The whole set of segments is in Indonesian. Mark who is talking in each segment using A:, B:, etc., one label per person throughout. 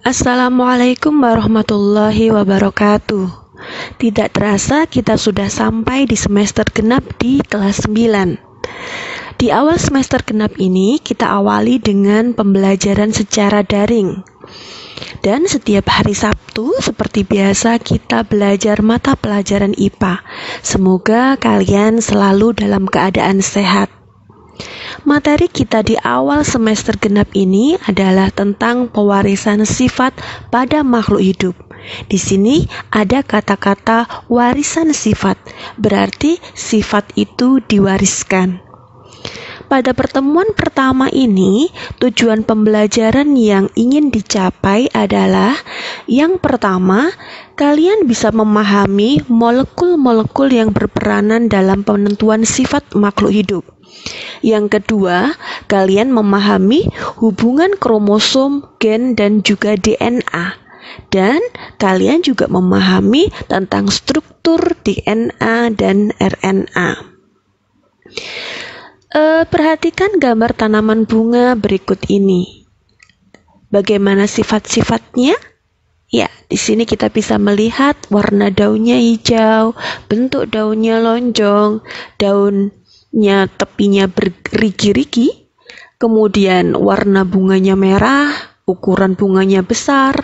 A: Assalamualaikum warahmatullahi wabarakatuh. Tidak terasa kita sudah sampai di semester genap di kelas 9. Di awal semester genap ini kita awali dengan pembelajaran secara daring. Dan setiap hari Sabtu seperti biasa kita belajar mata pelajaran IPA. Semoga kalian selalu dalam keadaan sehat. Materi kita di awal semester genap ini adalah tentang pewarisan sifat pada makhluk hidup. Di sini ada kata-kata warisan sifat, berarti sifat itu diwariskan. Pada pertemuan pertama ini, tujuan pembelajaran yang ingin dicapai adalah yang pertama, kalian bisa memahami molekul-molekul yang berperanan dalam penentuan sifat makhluk hidup. Yang kedua, kalian memahami hubungan kromosom, gen, dan juga DNA. Dan kalian juga memahami tentang struktur DNA dan RNA. Perhatikan gambar tanaman bunga berikut ini. Bagaimana sifat-sifatnya? Ya, di sini kita bisa melihat warna daunnya hijau, bentuk daunnya lonjong, daunnya tepinya bergerigi-rigi, kemudian warna bunganya merah, ukuran bunganya besar,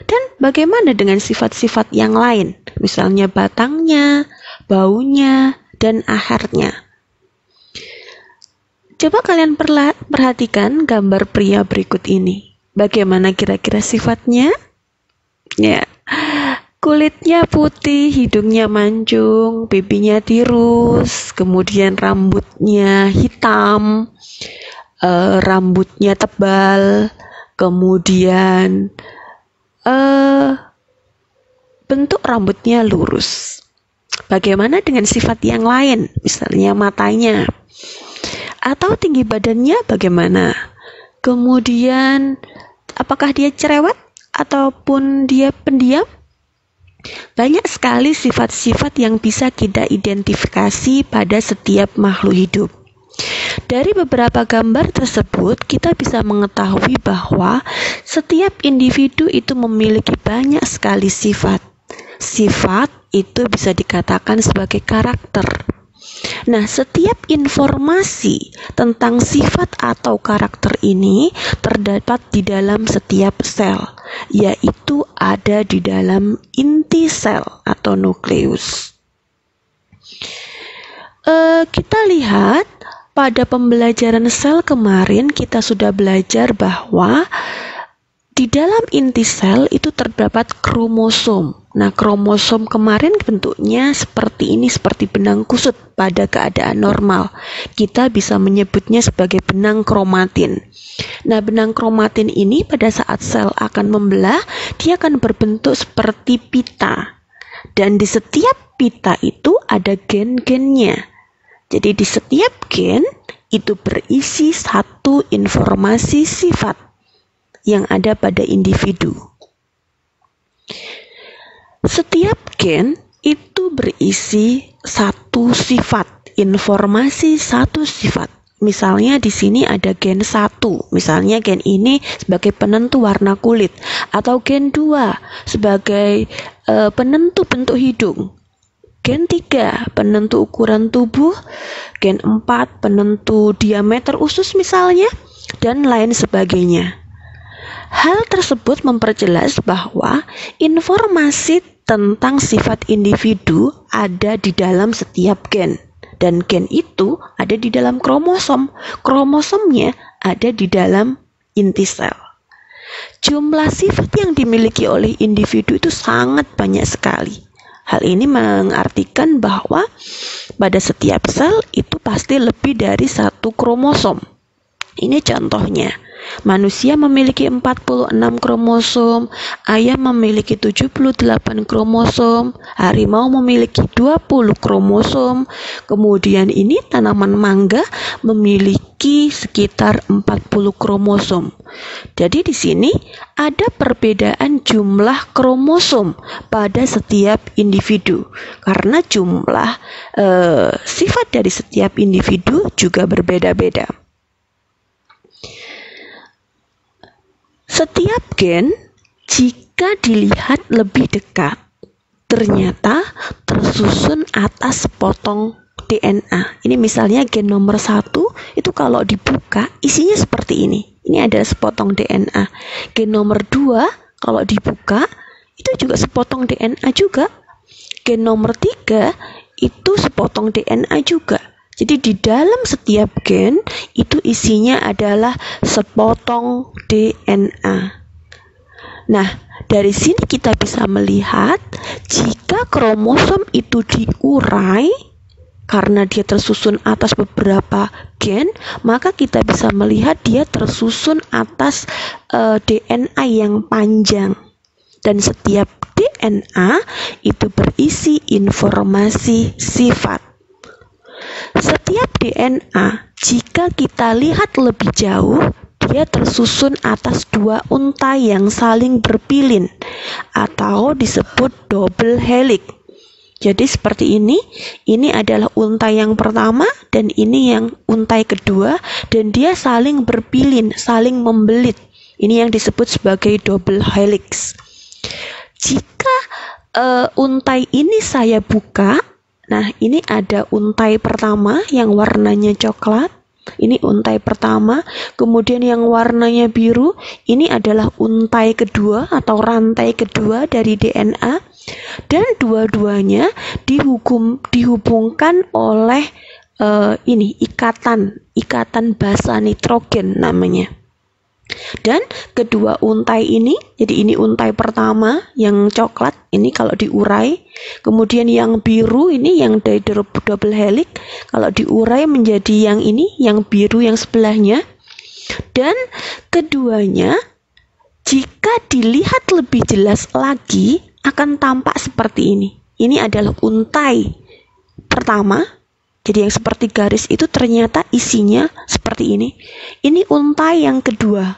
A: dan bagaimana dengan sifat-sifat yang lain, misalnya batangnya, baunya, dan akarnya. Coba kalian perhatikan gambar pria berikut ini. Bagaimana kira-kira sifatnya? Ya, kulitnya putih, hidungnya mancung, pipinya tirus, kemudian rambutnya hitam, rambutnya tebal, kemudian bentuk rambutnya lurus. Bagaimana dengan sifat yang lain, misalnya matanya, atau tinggi badannya bagaimana? Kemudian apakah dia cerewet ataupun dia pendiam? Banyak sekali sifat-sifat yang bisa kita identifikasi pada setiap makhluk hidup. Dari beberapa gambar tersebut, kita bisa mengetahui bahwa setiap individu itu memiliki banyak sekali sifat. Sifat itu bisa dikatakan sebagai karakter. Nah, setiap informasi tentang sifat atau karakter ini terdapat di dalam setiap sel, yaitu ada di dalam inti sel atau nukleus. Kita lihat pada pembelajaran sel kemarin kita sudah belajar bahwa di dalam inti sel itu terdapat kromosom. Nah, kromosom kemarin bentuknya seperti ini, seperti benang kusut pada keadaan normal. Kita bisa menyebutnya sebagai benang kromatin. Nah, benang kromatin ini pada saat sel akan membelah, dia akan berbentuk seperti pita. Dan di setiap pita itu ada gen-gennya. Jadi di setiap gen itu berisi satu informasi sifat yang ada pada individu. Setiap gen itu berisi satu sifat, informasi satu sifat. Misalnya di sini ada gen 1, misalnya gen ini sebagai penentu warna kulit, atau gen 2 sebagai penentu bentuk hidung. Gen 3 penentu ukuran tubuh, gen 4 penentu diameter usus misalnya, dan lain sebagainya. Hal tersebut memperjelas bahwa informasi tentang sifat individu ada di dalam setiap gen, dan gen itu ada di dalam kromosom. Kromosomnya ada di dalam inti sel. Jumlah sifat yang dimiliki oleh individu itu sangat banyak sekali. Hal ini mengartikan bahwa pada setiap sel itu pasti lebih dari satu kromosom. Ini contohnya. Manusia memiliki 46 kromosom, ayam memiliki 78 kromosom, harimau memiliki 20 kromosom, kemudian ini tanaman mangga memiliki sekitar 40 kromosom. Jadi di sini ada perbedaan jumlah kromosom pada setiap individu, karena jumlah sifat dari setiap individu juga berbeda-beda. Setiap gen Jika dilihat lebih dekat, ternyata tersusun atas sepotong DNA. Ini misalnya gen nomor 1 itu kalau dibuka isinya seperti ini. Ini ada sepotong DNA. Gen nomor 2 kalau dibuka itu juga sepotong DNA juga. Gen nomor 3 itu sepotong DNA juga. Jadi di dalam setiap gen itu isinya adalah sepotong DNA. Nah, dari sini kita bisa melihat jika kromosom itu diurai karena dia tersusun atas beberapa gen, maka kita bisa melihat dia tersusun atas DNA yang panjang. Dan setiap DNA itu berisi informasi sifat. Setiap DNA, jika kita lihat lebih jauh, dia tersusun atas 2 untai yang saling berpilin atau disebut double helix. Jadi seperti ini adalah untai yang pertama dan ini yang untai kedua, dan dia saling berpilin, saling membelit. Ini yang disebut sebagai double helix. Jika untai ini saya buka, nah ini ada untai pertama yang warnanya coklat. Ini untai pertama, kemudian yang warnanya biru, ini adalah untai kedua atau rantai kedua dari DNA, dan dua-duanya dihubungkan oleh ikatan basa nitrogen namanya. Dan kedua untai ini, jadi ini untai pertama yang coklat, ini kalau diurai, kemudian yang biru ini yang dari double helix, kalau diurai menjadi yang ini, yang biru yang sebelahnya. Dan keduanya jika dilihat lebih jelas lagi akan tampak seperti ini. Ini adalah untai pertama. Jadi yang seperti garis itu ternyata isinya seperti ini. Ini untai yang kedua.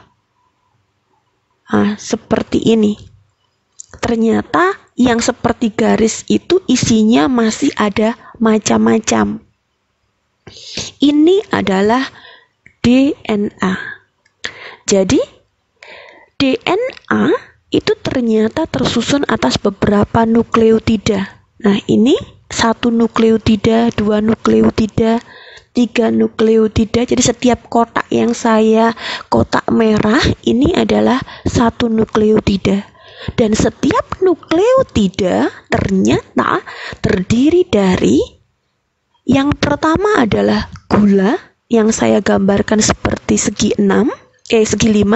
A: Nah, seperti ini. Ternyata yang seperti garis itu isinya masih ada macam-macam. Ini adalah DNA. Jadi DNA itu ternyata tersusun atas beberapa nukleotida. Nah, ini 1 nukleotida, 2 nukleotida, 3 nukleotida. Jadi setiap kotak yang saya kotak merah ini adalah 1 nukleotida. Dan setiap nukleotida ternyata terdiri dari, yang pertama adalah gula yang saya gambarkan seperti segi 5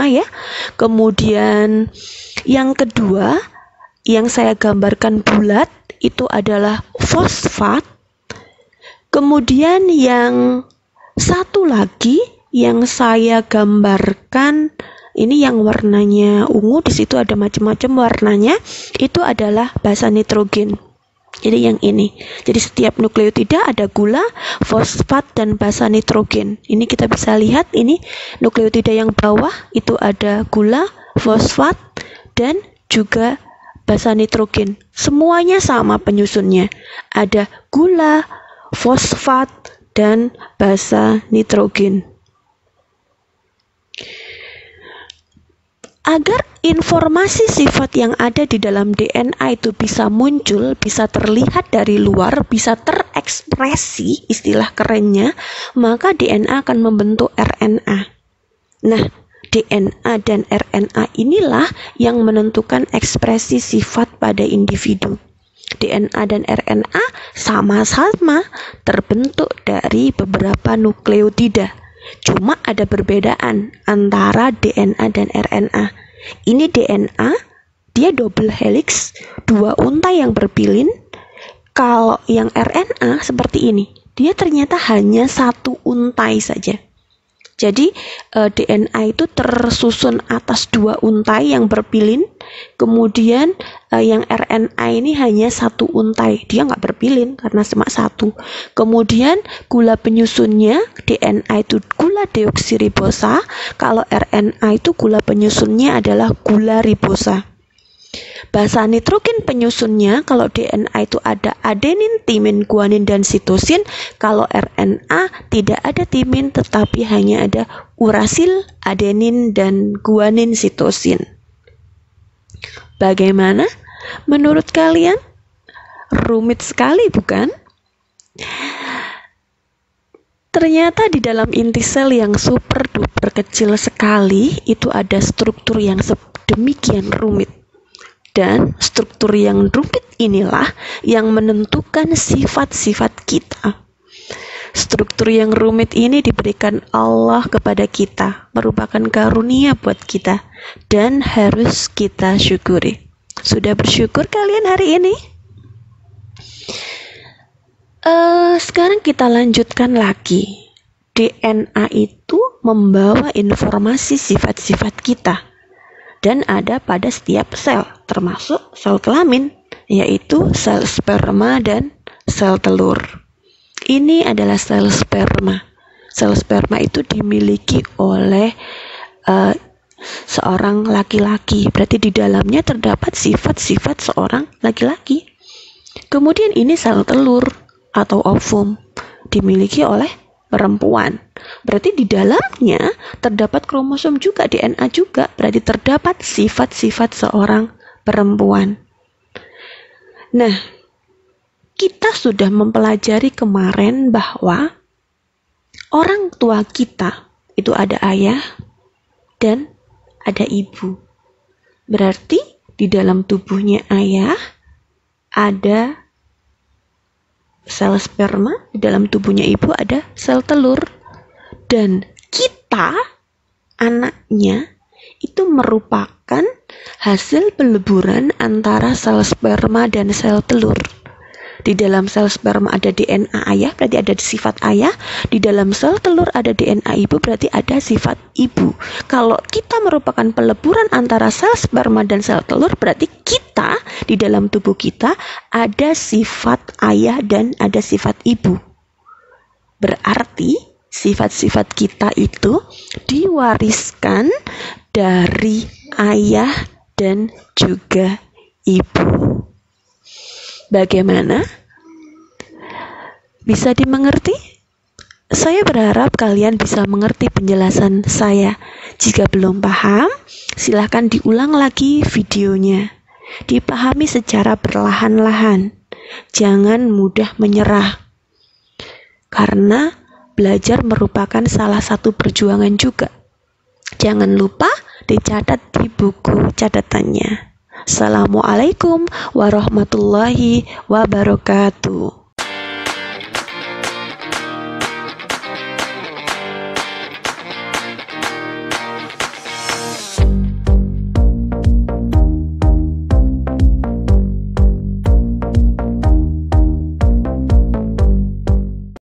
A: ya. Kemudian yang kedua yang saya gambarkan bulat itu adalah fosfat. Kemudian yang satu lagi yang saya gambarkan ini yang warnanya ungu, di situ ada macam-macam warnanya, itu adalah basa nitrogen. Jadi yang ini. Jadi setiap nukleotida ada gula, fosfat, dan basa nitrogen. Ini kita bisa lihat, ini nukleotida yang bawah itu ada gula, fosfat, dan juga basa nitrogen. Semuanya sama penyusunnya. Ada gula, fosfat, dan basa nitrogen. Agar informasi sifat yang ada di dalam DNA itu bisa muncul, bisa terlihat dari luar, bisa terekspresi, istilah kerennya, maka DNA akan membentuk RNA. Nah, DNA dan RNA inilah yang menentukan ekspresi sifat pada individu. DNA dan RNA sama-sama terbentuk dari beberapa nukleotida. Cuma ada perbedaan antara DNA dan RNA. Ini DNA, dia double helix, 2 untai yang berpilin. Kalau yang RNA seperti ini, dia ternyata hanya 1 untai saja. Jadi DNA itu tersusun atas 2 untai yang berpilin, kemudian yang RNA ini hanya 1 untai, dia nggak berpilin karena cuma 1. Kemudian gula penyusunnya DNA itu gula deoksiribosa, kalau RNA itu gula penyusunnya adalah gula ribosa. Basa nitrogen penyusunnya, kalau DNA itu ada adenin, timin, guanin, dan sitosin. Kalau RNA tidak ada timin, tetapi hanya ada urasil, adenin, dan guanin, sitosin. Bagaimana? Menurut kalian? Rumit sekali, bukan? Ternyata di dalam inti sel yang super duper kecil sekali itu ada struktur yang sedemikian rumit. Dan struktur yang rumit inilah yang menentukan sifat-sifat kita. Struktur yang rumit ini diberikan Allah kepada kita, merupakan karunia buat kita dan harus kita syukuri. Sudah bersyukur kalian hari ini? Sekarang kita lanjutkan lagi. DNA itu membawa informasi sifat-sifat kita dan ada pada setiap sel, termasuk sel kelamin, yaitu sel sperma dan sel telur. Ini adalah sel sperma. Sel sperma itu dimiliki oleh seorang laki-laki. Berarti di dalamnya terdapat sifat-sifat seorang laki-laki. Kemudian ini sel telur atau ovum dimiliki oleh perempuan. Berarti di dalamnya terdapat kromosom juga, DNA juga. Berarti terdapat sifat-sifat seorang perempuan. Nah, kita sudah mempelajari kemarin bahwa orang tua kita itu ada ayah dan ada ibu. Berarti di dalam tubuhnya ayah ada sel sperma, di dalam tubuhnya ibu ada sel telur. Dan kita, anaknya, itu merupakan hasil peleburan antara sel sperma dan sel telur. Di dalam sel sperma ada DNA ayah, berarti ada sifat ayah. Di dalam sel telur ada DNA ibu, berarti ada sifat ibu. Kalau kita merupakan peleburan antara sel sperma dan sel telur, berarti kita, di dalam tubuh kita, ada sifat ayah dan ada sifat ibu. Berarti sifat-sifat kita itu diwariskan dari ayah dan juga ibu. Bagaimana? Bisa dimengerti? Saya berharap kalian bisa mengerti penjelasan saya. Jika belum paham, silahkan diulang lagi videonya. Dipahami secara perlahan-lahan. Jangan mudah menyerah. Karena belajar merupakan salah satu perjuangan juga. Jangan lupa dicatat di buku catatannya. Assalamualaikum warahmatullahi wabarakatuh.